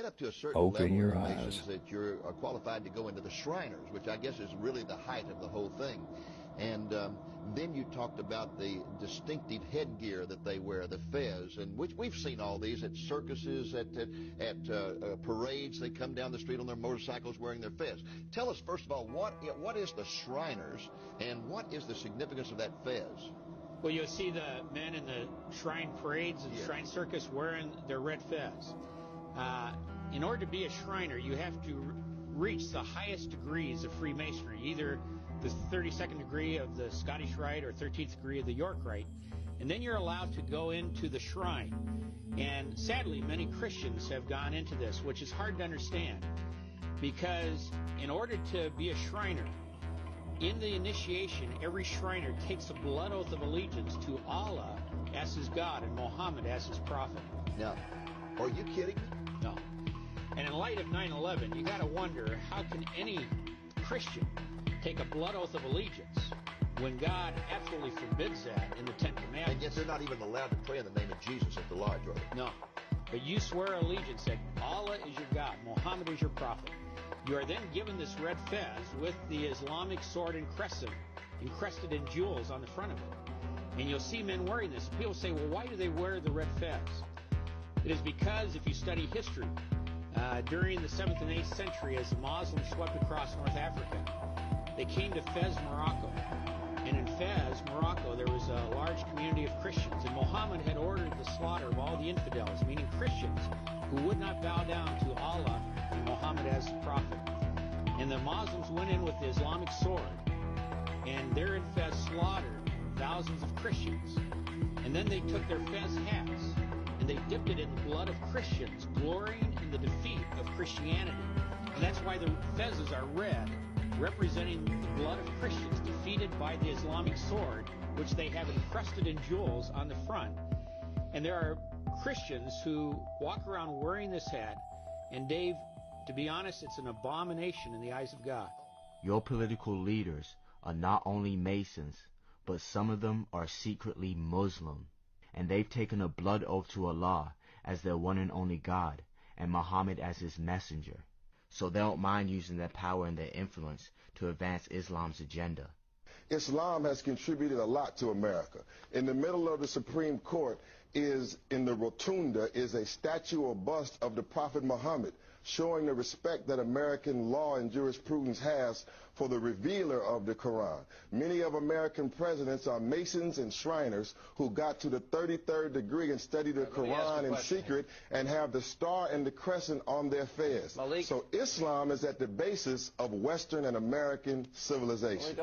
up to a certain Open level your of eyes. Masons that you're qualified to go into the Shriners, which I guess is really the height of the whole thing. And then you talked about the distinctive headgear that they wear, the fez, and which we've seen all these at circuses, at parades. They come down the street on their motorcycles wearing their fez. Tell us, first of all, what is the Shriners, and what is the significance of that fez? Well, you'll see the men in the shrine parades and shrine circus wearing their red fez. In order to be a Shriner, you have to reach the highest degrees of Freemasonry, either the 32nd degree of the Scottish Rite or 13th degree of the York Rite. And then you're allowed to go into the shrine. And sadly, many Christians have gone into this, which is hard to understand. Because in order to be a Shriner, in the initiation, every Shriner takes a blood oath of allegiance to Allah as his God and Muhammad as his prophet. Now, are you kidding me? No. And in light of 9/11, you got to wonder, how can any Christian take a blood oath of allegiance when God absolutely forbids that in the Ten Commandments? And yet they're not even allowed to pray in the name of Jesus at the lodge, are they? No. But you swear allegiance that Allah is your God, Muhammad is your prophet. You are then given this red fez with the Islamic sword encrusted in jewels on the front of it. And you'll see men wearing this. People say, well, why do they wear the red fez? It is because if you study history, during the 7th and 8th century, as the Muslims swept across North Africa, they came to Fez, Morocco. And in Fez, Morocco, there was a large community of Christians. And Muhammad had ordered the slaughter of all the infidels, meaning Christians, who would not bow down to Allah and Muhammad as the prophet. And the Muslims went in with the Islamic sword, and there in Fez slaughtered thousands of Christians. And then they took their Fez hats, and they dipped it in the blood of Christians, glorying in the defeat of Christianity. And that's why the fezes are red, representing the blood of Christians defeated by the Islamic sword, which they have encrusted in jewels on the front. And there are Christians who walk around wearing this hat, and Dave, to be honest, it's an abomination in the eyes of God. Your political leaders are not only Masons, but some of them are secretly Muslim, and they've taken a blood oath to Allah as their one and only God, and Muhammad as his messenger. So they don't mind using their power and their influence to advance Islam's agenda. Islam has contributed a lot to America. In the middle of the Supreme Court in the rotunda is a statue or bust of the Prophet Muhammad, showing the respect that American law and jurisprudence has for the revealer of the Quran. Many of American presidents are Masons and Shriners who got to the 33rd degree and studied the Quran in secret and have the star and the crescent on their fez. So Islam is at the basis of Western and American civilization.